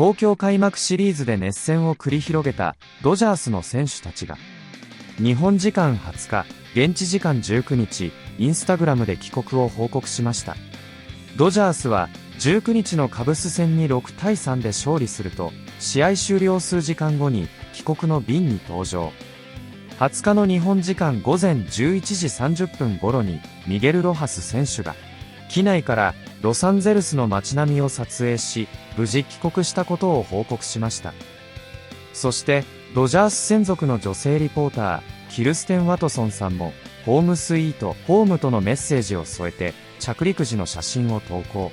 東京開幕シリーズで熱戦を繰り広げたドジャースの選手たちが、日本時間20日、現地時間19日、インスタグラムで帰国を報告しました。ドジャースは19日のカブス戦に6対3で勝利すると、試合終了数時間後に帰国の便に搭乗。20日の日本時間午前11時30分頃にミゲル・ロハス選手が機内からロサンゼルスの街並みを撮影し、無事帰国したことを報告しました。そしてドジャース専属の女性リポーターキルステン・ワトソンさんもホームスイートホームとのメッセージを添えて着陸時の写真を投稿。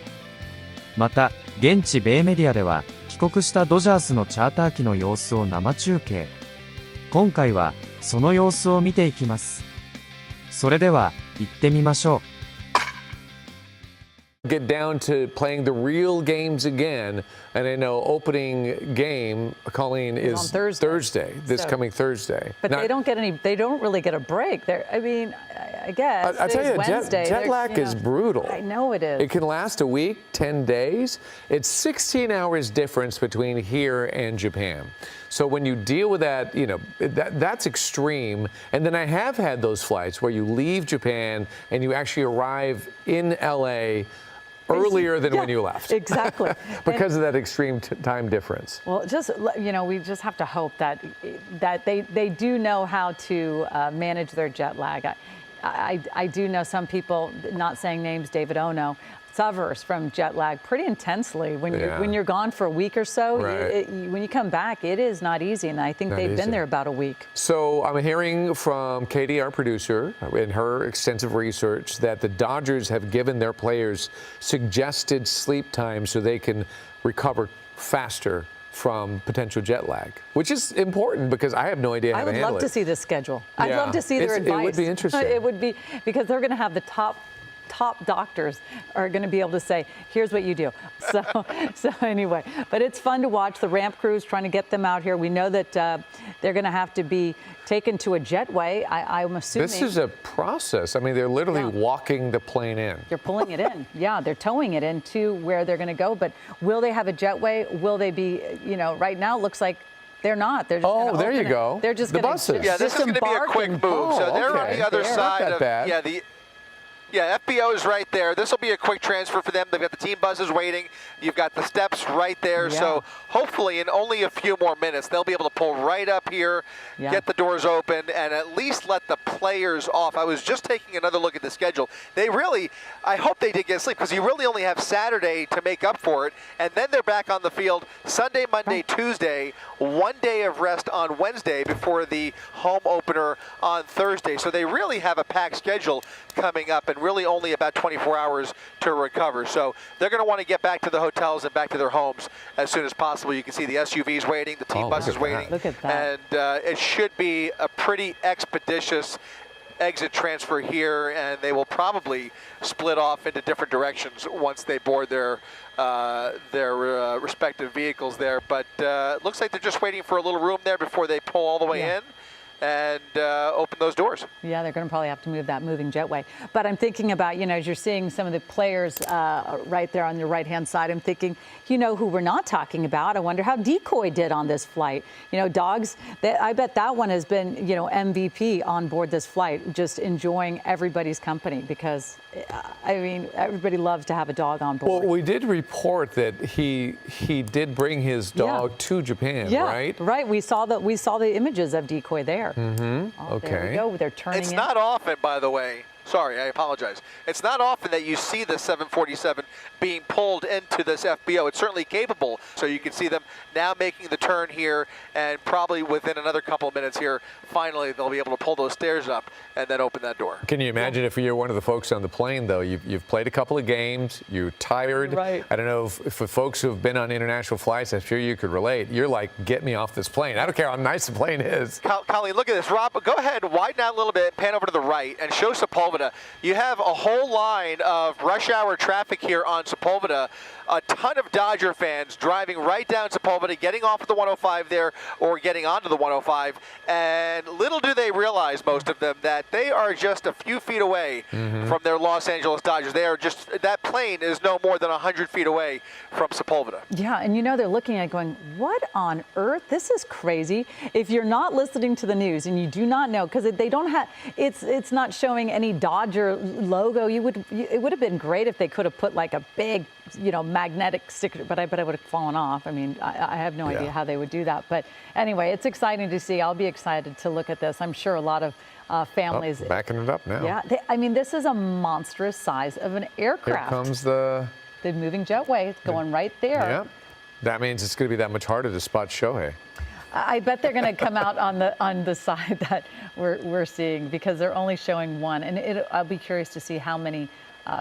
また現地米メディアでは帰国したドジャースのチャーター機の様子を生中継。今回はその様子を見ていきます。それでは行ってみましょう。Get down to playing the real games again, and I know opening game, Colleen, is on Thursday. This coming Thursday. But now, they don't really get a break. I mean, I guess I tell you, Wednesday, jet lag is brutal. I know it is. It can last a week, 10 days. It's 16 hours difference between here and Japan. So when you deal with that, that's extreme. And then I have had those flights where you leave Japan and you actually arrive in LA earlier than when you left. Exactly. Because of that extreme time difference. Well, we just have to hope that they do know how to manage their jet lag. I do know some people, not saying names, David Ono, suffers from jet lag pretty intensely when you're gone for a week or so. Right. When you come back, it is not easy, and I think they've been there about a week. So I'm hearing from Katie, our producer, in her extensive research, that the Dodgers have given their players suggested sleep time so they can recover faster from potential jet lag, which is important because I have no idea how to handle it. I would love to see this schedule. I'd love to see their advice. It would be interesting. It would be, because they're going to have the top doctors are going to be able to say, here's what you do. So anyway, but it's fun to watch the ramp crews trying to get them out here. We know that they're going to have to be taken to a jetway. I'm assuming. This is a process. I mean, they're literally walking the plane in. They're pulling it in. Yeah, they're towing it into where they're going to go. But will they have a jetway? Will they be, right now it looks like they're not. They're just there you go. They're just the going buses. Yeah, this is going to be a quick move. So they're on the other side of FBO is right there. This will be a quick transfer for them. They've got the team buses waiting. You've got the steps right there. Yeah. So hopefully in only a few more minutes, they'll be able to pull right up here, get the doors open, and at least let the players off. I was just taking another look at the schedule. I hope they did get sleep, because you really only have Saturday to make up for it, and then they're back on the field Sunday, Monday, Tuesday, 1 day of rest on Wednesday before the home opener on Thursday. So they really have a packed schedule coming up, and really only about 24 hours to recover. So they're going to want to get back to the hotels and back to their homes as soon as possible. You can see the SUVs waiting, the team buses waiting. Look at that. And it should be a pretty expeditious exit transfer here, and they will probably split off into different directions once they board their respective vehicles there. But it looks like they're just waiting for a little room there before they pull all the way in and open those doors. Yeah, they're going to probably have to move that moving jetway. But I'm thinking about, as you're seeing some of the players right there on your right-hand side, I'm thinking, who we're not talking about. I wonder how Decoy did on this flight. Dogs, I bet that one has been, MVP on board this flight, just enjoying everybody's company, because, everybody loves to have a dog on board. Well, we did report that he did bring his dog to Japan, right? Right. We saw the images of Decoy there. Mm-hmm. Okay. There we go. They're turning It's in. not often, by the way. Sorry, I apologize. It's not often that you see the 747 being pulled into this FBO. It's certainly capable. So you can see them now making the turn here, and probably within another couple of minutes here, finally they'll be able to pull those stairs up and then open that door. Can you imagine if you're one of the folks on the plane, though? You've played a couple of games, you're tired. Right. I don't know if for folks who have been on international flights, I'm sure you could relate. You're like, get me off this plane. I don't care how nice the plane is. Colleen, look at this. Rob, go ahead, widen out a little bit, pan over to the right, and show Sepulveda Sepulveda. You have a whole line of rush hour traffic here on Sepulveda. A ton of Dodger fans driving right down Sepulveda, getting off at the 105 there or getting onto the 105. And little do they realize, most of them, that they are just a few feet away from their Los Angeles Dodgers. They are just, that plane is no more than 100 feet away from Sepulveda. Yeah, and you know, they're looking at it going, what on earth? This is crazy. If you're not listening to the news and you do not know, because they don't have, it's not showing any Dodger logo. It would have been great if they could have put like a big, you know, magnetic sticker, but I bet it would have fallen off. I mean, I have no idea how they would do that. But anyway, it's exciting to see. I'll be excited to look at this. I'm sure a lot of families. Backing it up now. Yeah, I mean, this is a monstrous size of an aircraft. Here comes the moving jetway. It's going right there. Yeah. That means it's going to be that much harder to spot Shohei. I bet they're going to come out on the side that we're seeing, because they're only showing one. And I'll be curious to see how many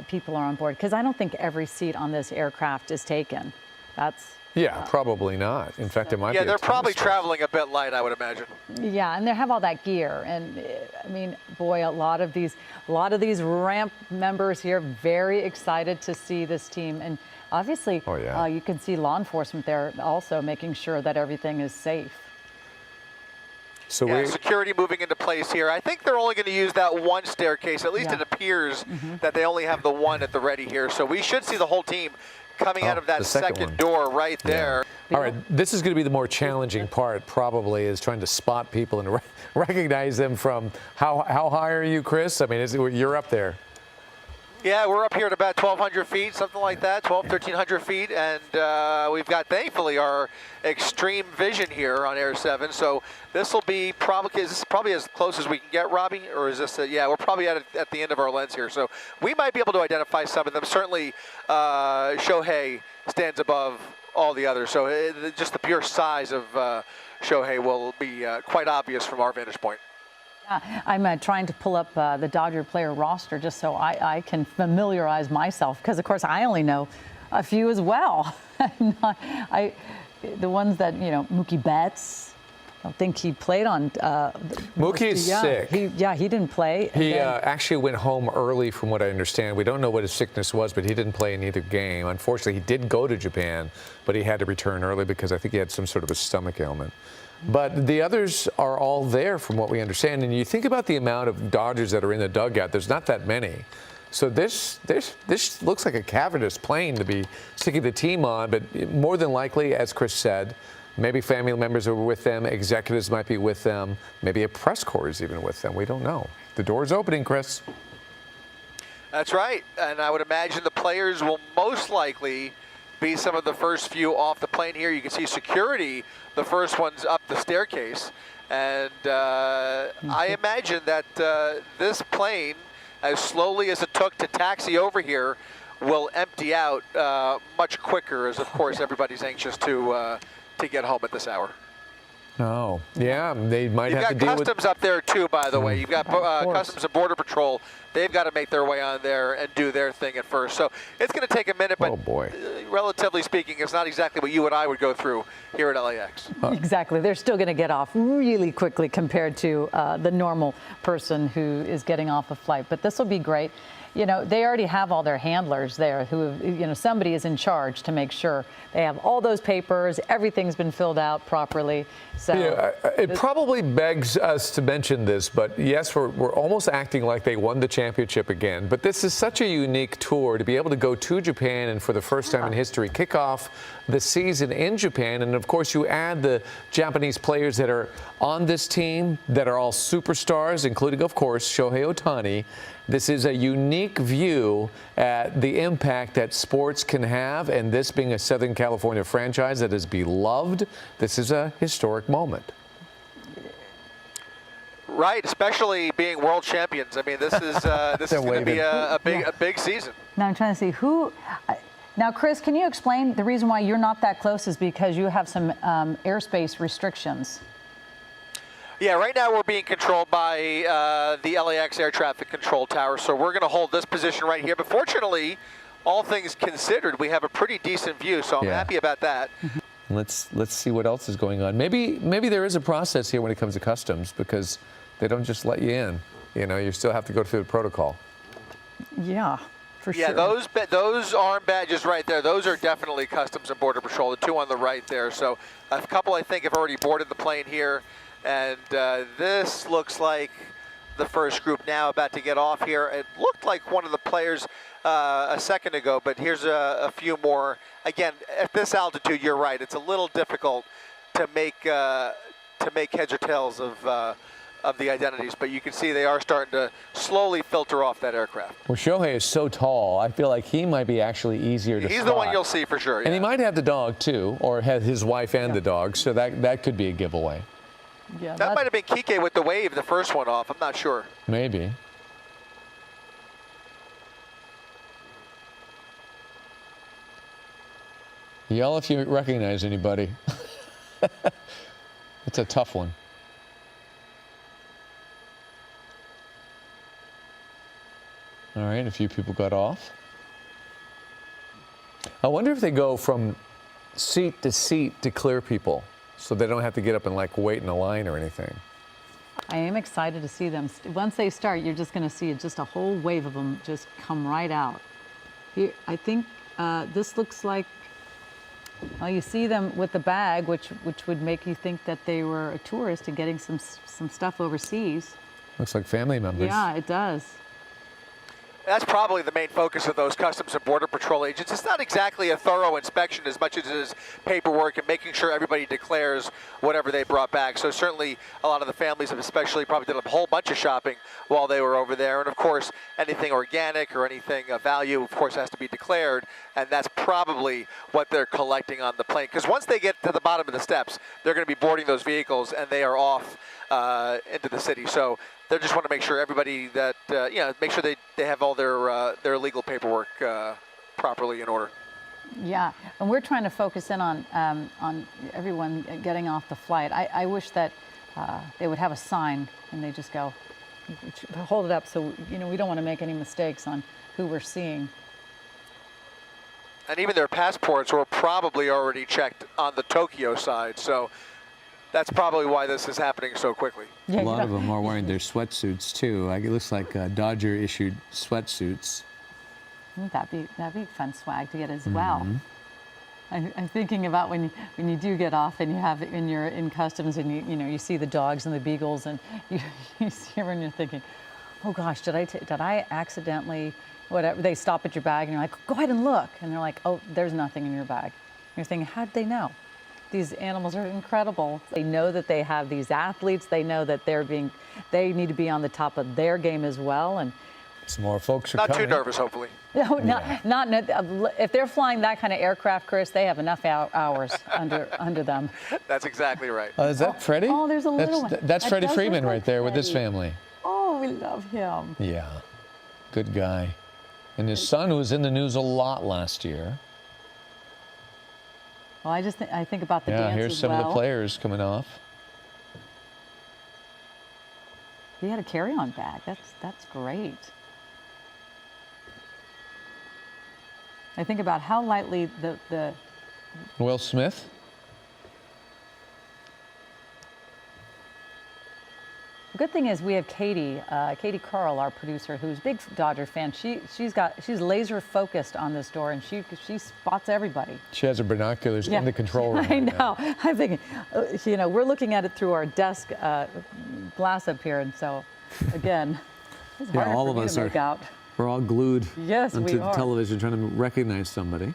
people are on board, because I don't think every seat on this aircraft is taken. That's probably not. In fact, it might be. Yeah, they're probably traveling a bit light, I would imagine. Yeah, and they have all that gear, and I mean, boy, a lot of these ramp members here very excited to see this team, and obviously, you can see law enforcement there also making sure that everything is safe. So security moving into place here. I think they're only going to use that one staircase. At least it appears that they only have the one at the ready here. So we should see the whole team coming out of that second door right there. All right, this is going to be the more challenging part, probably, is trying to spot people and recognize them from how high are you, Chris? I mean, you're up there. Yeah, we're up here at about 1,200 feet, something like that, 1,300 feet, and we've got, thankfully, our extreme vision here on Air 7. So this will be probably as close as we can get, Robbie, or is this? Yeah, we're probably at the end of our lens here. So we might be able to identify some of them. Certainly, Shohei stands above all the others. So just the pure size of Shohei will be quite obvious from our vantage point. I'm trying to pull up the Dodger player roster just so I can familiarize myself, because, of course, I only know a few as well. The ones that, you know, Mookie Betts, I don't think he played on. Mookie's sick. He didn't play. He actually went home early, from what I understand. We don't know what his sickness was, but he didn't play in either game. Unfortunately, he did go to Japan, but he had to return early because I think he had some sort of a stomach ailment. But the others are all there, from what we understand. And you think about the amount of Dodgers that are in the dugout, there's not that many. So this looks like a cavernous plane to be sticking the team on. But more than likely, as Chris said, maybe family members are with them, executives might be with them, maybe a press corps is even with them. We don't know. The door's opening, Chris. That's right. And I would imagine the players will most likely be some of the first few off the plane here. You can see security, the first ones up the staircase. And I imagine that this plane, as slowly as it took to taxi over here, will empty out much quicker, as, of course, everybody's anxious to get home at this hour. Oh, yeah, they might have to deal with... You've got Customs up there, too, by the way. You've got Customs and Border Patrol. They've got to make their way on there and do their thing at first. So it's going to take a minute, but relatively speaking, it's not exactly what you and I would go through here at LAX. Exactly. They're still going to get off really quickly compared to the normal person who is getting off a flight. But this will be great. You know, they already have all their handlers there who, you know, somebody is in charge to make sure they have all those papers, everything's been filled out properly. So it probably begs us to mention this, but yes, we're almost acting like they won the championship again. But this is such a unique tour to be able to go to Japan and for the first time in history kick off the season in Japan. And of course, you add the Japanese players that are on this team that are all superstars, including, of course, Shohei Ohtani. This is a unique view at the impact that sports can have, and this being a Southern California franchise that is beloved, this is a historic moment. Right, especially being world champions. I mean, this is going to be a big season. Now I'm trying to see who. Now, Chris, can you explain the reason why you're not that close is because you have some airspace restrictions? Yeah, right now we're being controlled by the LAX air traffic control tower, so we're going to hold this position right here. But fortunately, all things considered, we have a pretty decent view, so I'm happy about that. Let's see what else is going on. Maybe there is a process here when it comes to customs, because they don't just let you in. You know, you still have to go through the protocol. Yeah, for Yeah, sure. those arm badges right there, those are definitely Customs and Border Patrol, the two on the right there. So a couple, I think, have already boarded the plane here. And this looks like the first group now about to get off here. It looked like one of the players a second ago, but here's a few more. Again, at this altitude, you're right. It's a little difficult to make heads or tails of the identities, but you can see they are starting to slowly filter off that aircraft. Well, Shohei is so tall, I feel like he might be actually easier to He's spot. the one you'll see for sure. And he might have the dog, too, or have his wife and the dog, so that could be a giveaway. Yeah, That might have been Kike with the wave, the first one off. I'm not sure. Maybe. Yell if you recognize anybody. It's a tough one. All right, a few people got off. I wonder if they go from seat to clear people, so they don't have to get up and like wait in a line or anything. I am excited to see them. Once they start, you're just going to see just a whole wave of them just come right out. Here, I think this looks like, well, you see them with the bag, which would make you think that they were a tourist and getting some stuff overseas. Looks like family members. Yeah, it does. That's probably the main focus of those Customs and Border Patrol agents. It's not exactly a thorough inspection as much as it is paperwork and making sure everybody declares whatever they brought back. So certainly a lot of the families have especially probably did a whole bunch of shopping while they were over there. And of course, anything organic or anything of value, of course, has to be declared. And that's probably what they're collecting on the plane. Because once they get to the bottom of the steps, they're going to be boarding those vehicles and they are off into the city. So they just want to make sure everybody that, make sure they have all their legal paperwork properly in order. Yeah, and we're trying to focus in on everyone getting off the flight. I wish that they would have a sign and they just go, hold it up so, we don't want to make any mistakes on who we're seeing. And even their passports were probably already checked on the Tokyo side. So that's probably why this is happening so quickly. Yeah, a lot of them are wearing their sweatsuits too. It looks like Dodger issued sweatsuits. That'd be fun swag to get as well. I'm thinking about when you do get off and you're in customs and you see the dogs and the beagles and you see everyone, you're thinking, oh gosh, did I accidentally whatever? They stop at your bag and you're like, go ahead and look, and they're like, oh, there's nothing in your bag. You're thinking, how'd they know? These animals are incredible. They know that they have these athletes. They know that they need to be on the top of their game as well. And some more folks are not coming. too nervous, hopefully. no, not if they're flying that kind of aircraft, Chris, they have enough hours under them. That's exactly right. Is that Freddie? Oh, there's a little one. That's That Freddie does Freeman look right like there with his Freddie. family. Oh, we love him. Yeah, good guy. And his son was in the news a lot last year. Well, I think about the dance here's as some well. of the players coming off. He had a carry-on bag. That's great. I think about how lightly the Will Smith. The good thing is we have Katie Carl, our producer, who's a big Dodger fan. She's laser focused on this door, and she spots everybody. She has her binoculars in the control room. I know. I'm thinking, we're looking at it through our desk glass up here, and so again, it's harder all for of me us to make out. We're all glued Yes, we onto the are. television trying to recognize somebody.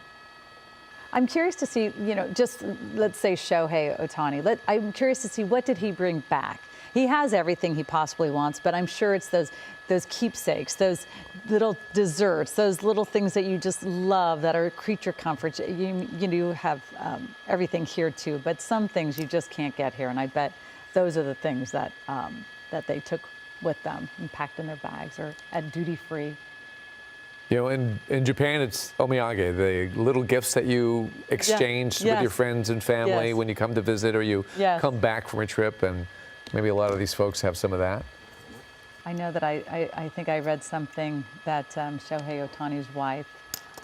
I'm curious to see, just let's say Shohei Ohtani. I'm curious to see what did he bring back. He has everything he possibly wants, but I'm sure it's those keepsakes, those little desserts, those little things that you just love that are creature comforts. You have everything here too, but some things you just can't get here, and I bet those are the things that they took with them and packed in their bags or at duty free. In Japan, it's omiyage, the little gifts that you exchange with your friends and family when you come to visit or you come back from a trip, and maybe a lot of these folks have some of that. I know that I think I read something that Shohei Ohtani's wife,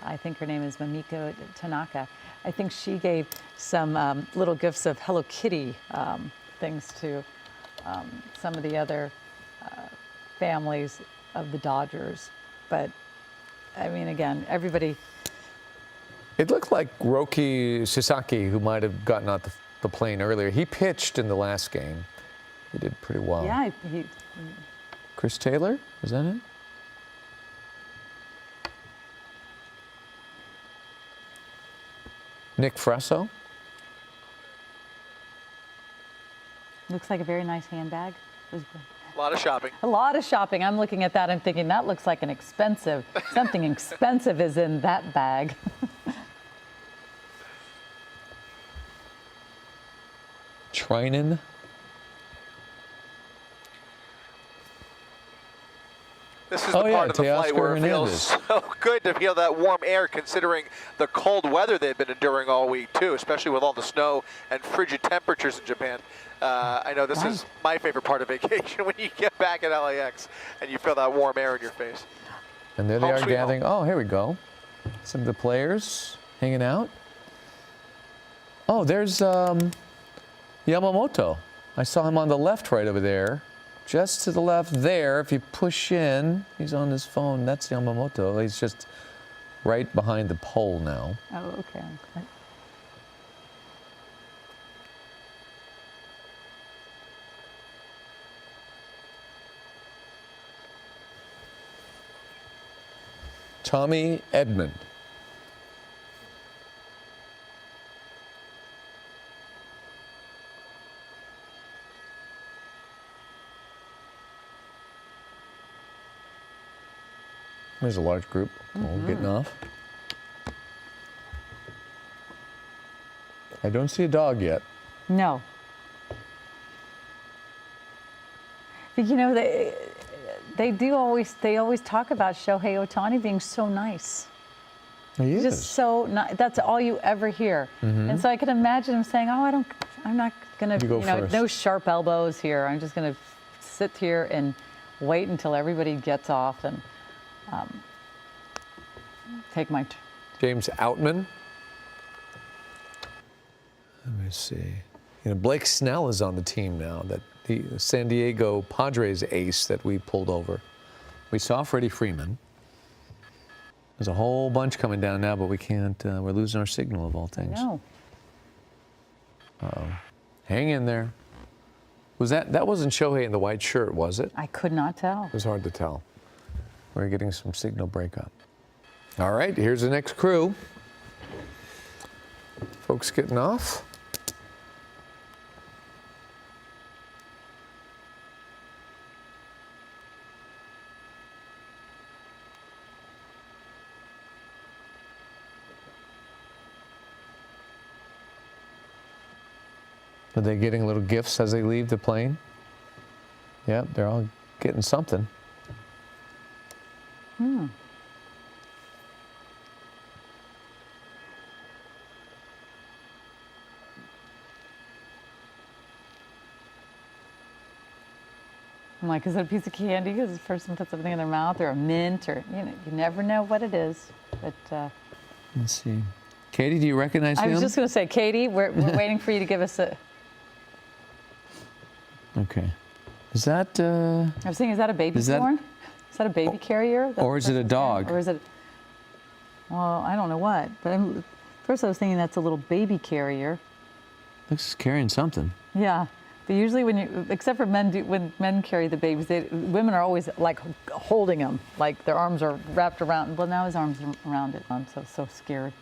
I think her name is Mamiko Tanaka, I think she gave some little gifts of Hello Kitty things to some of the other families of the Dodgers. But I mean, again, everybody. It looked like Roki Sasaki, who might have gotten out the plane earlier. He pitched in the last game. He did pretty well. Yeah, Chris Taylor, is that it? Nick Fresso. looks like a very nice handbag. A lot of shopping. A lot of shopping. I'm looking at that. I'm thinking that looks like an expensive, something expensive is in that bag. Trinan. This is the part of the flight where it feels so good to feel that warm air, considering the cold weather they've been enduring all week, too, especially with all the snow and frigid temperatures in Japan. I know this is my favorite part of vacation, when you get back at LAX and you feel that warm air in your face. And there they are gathering. Oh, here we go. Some of the players hanging out. Oh, there's Yamamoto. I saw him on the left right over there. Just to the left there, if you push in, he's on his phone. That's Yamamoto. He's just right behind the pole now. Oh, okay. Tommy Edman. There's a large group all getting off. I don't see a dog yet. No. But you know, they always talk about Shohei Ohtani being so nice. He is. Just so nice. That's all you ever hear. And so I can imagine him saying, "Oh, I'm not gonna, no sharp elbows here. I'm just gonna sit here and wait until everybody gets off and take my." James Outman. Let me see. Blake Snell is on the team now. That the San Diego Padres ace that we pulled over. We saw Freddie Freeman. There's a whole bunch coming down now, but we can't. We're losing our signal of all things. No. Uh-oh. Hang in there. That wasn't Shohei in the white shirt, was it? I could not tell. It was hard to tell. We're getting some signal breakup. All right, here's the next crew. Folks getting off. Are they getting little gifts as they leave the plane? Yep, they're all getting something. I'm like, is it a piece of candy? Because the person puts something in their mouth, or a mint, or you never know what it is. But let's see. Katie, do you recognize him? I was just going to say, Katie, we're waiting for you to give us a. Okay. Is that? I was saying, is that a baby born? Is that a baby carrier? Or is it a dog? Or is it? Well, I don't know what. But first I was thinking that's a little baby carrier. Looks carrying something. Yeah. But usually except for men, when men carry the babies, women are always like holding them, like their arms are wrapped around. Well, now his arms are around it. I'm so scared.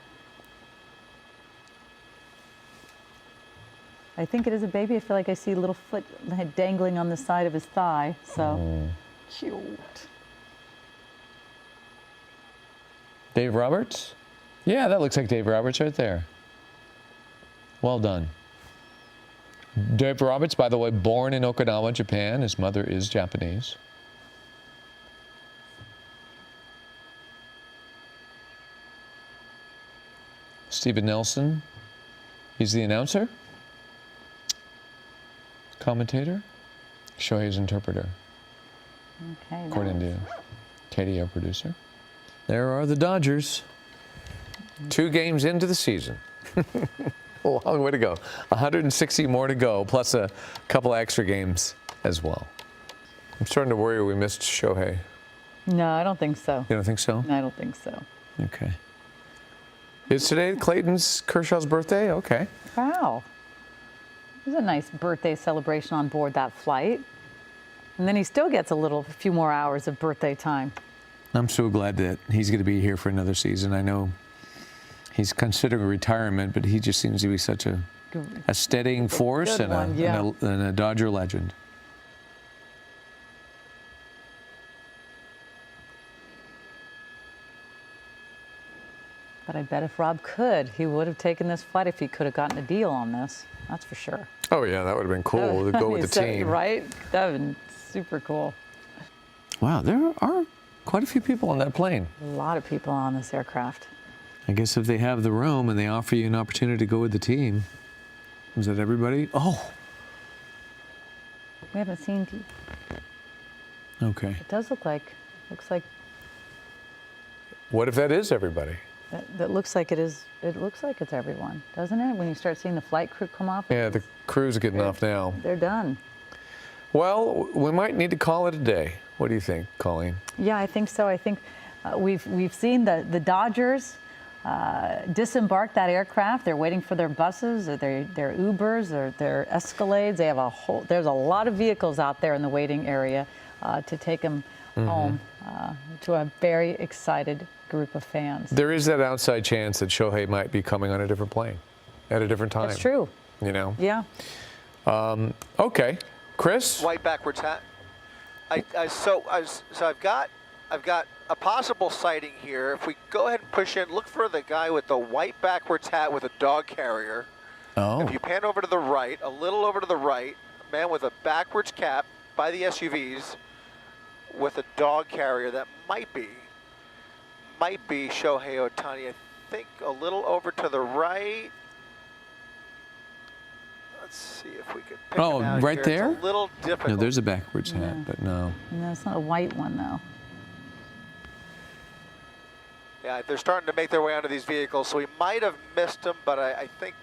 I think it is a baby. I feel like I see a little foot dangling on the side of his thigh. So cute. Dave Roberts? Yeah, that looks like Dave Roberts right there. Well done. Dave Roberts, by the way, born in Okinawa, Japan. His mother is Japanese. Stephen Nelson, he's the announcer, commentator, Shohei's interpreter. Okay. According to Katie, our producer. There are the Dodgers. 2 games into the season. A long way to go. 160 more to go, plus a couple extra games as well. I'm starting to worry we missed Shohei. No, I don't think so. You don't think so? I don't think so. Okay. Is today Clayton's Kershaw's birthday? Okay. Wow. It was a nice birthday celebration on board that flight. And then he still gets a few more hours of birthday time. I'm so glad that he's going to be here for another season. I know he's considering retirement, but he just seems to be such a steadying force and a Dodger legend. But I bet if Rob could, he would have taken this flight if he could have gotten a deal on this. That's for sure. Oh, yeah, that would have been cool to go with the team. Right? That would have been super cool. Wow, there are quite a few people on that plane. A lot of people on this aircraft. I guess if they have the room and they offer you an opportunity to go with the team, is that everybody? Oh. We haven't seen. Okay. It does looks like. What if that is everybody? That looks like it is. It looks like it's everyone, doesn't it? When you start seeing the flight crew come off. Yeah, the crew's getting off now. They're done. Well, we might need to call it a day. What do you think, Colleen? Yeah, I think so. I think we've seen the Dodgers disembark that aircraft. They're waiting for their buses or their Ubers or their Escalades. They have there's a lot of vehicles out there in the waiting area to take them home to a very excited group of fans. There is that outside chance that Shohei might be coming on a different plane at a different time. That's true. You know? Yeah. Okay. Chris? White backwards hat. So I've got a possible sighting here. If we go ahead and push in, look for the guy with the white backwards hat with a dog carrier. Oh. If you pan over to the right, a little over to the right, a man with a backwards cap by the SUVs with a dog carrier, that might be Shohei Ohtani. I think a little over to the right. Let's see if we can pick him out right here. there? It's a little difficult. No, there's a backwards hat, but no. No, it's not a white one though. Yeah, they're starting to make their way onto these vehicles, so we might have missed him, but I think,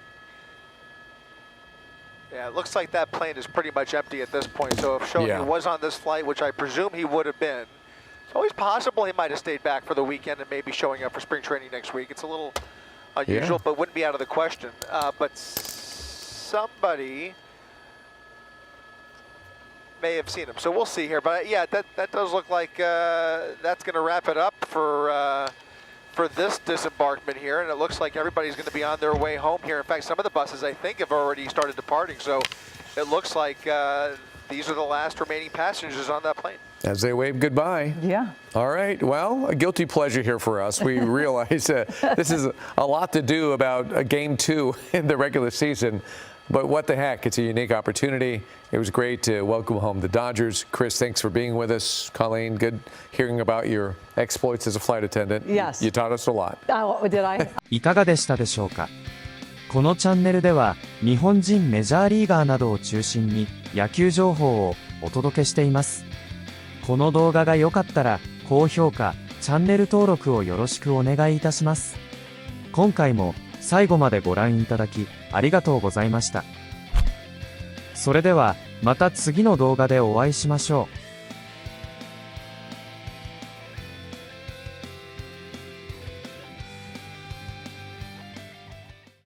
yeah, it looks like that plane is pretty much empty at this point. So if Shohei was on this flight, which I presume he would have been, it's always possible he might have stayed back for the weekend and maybe showing up for spring training next week. It's a little unusual, but wouldn't be out of the question. But somebody may have seen him, so we'll see here. But yeah, that does look like that's going to wrap it up for this disembarkment here, and it looks like everybody's going to be on their way home here. In fact, some of the buses, I think, have already started departing, so it looks like these are the last remaining passengers on that plane. As they wave goodbye. Yeah. All right. Well, a guilty pleasure here for us. We realize this is a lot to do about a game 2 in the regular season. But what the heck? It's a unique opportunity. It was great to welcome home the Dodgers. Chris, thanks for being with us. Colleen, good hearing about your exploits as a flight attendant. Yes. You taught us a lot. Oh, did I? いかがでしたでしょうか。このチャンネルでは日本人メジャーリーガーなどを中心に野球情報をお届けしています。この動画が良かったら高評価、チャンネル登録をよろしくお願いいたします。今回も最後までご覧いただきありがとうございました。それではまた次の動画でお会いしましょう。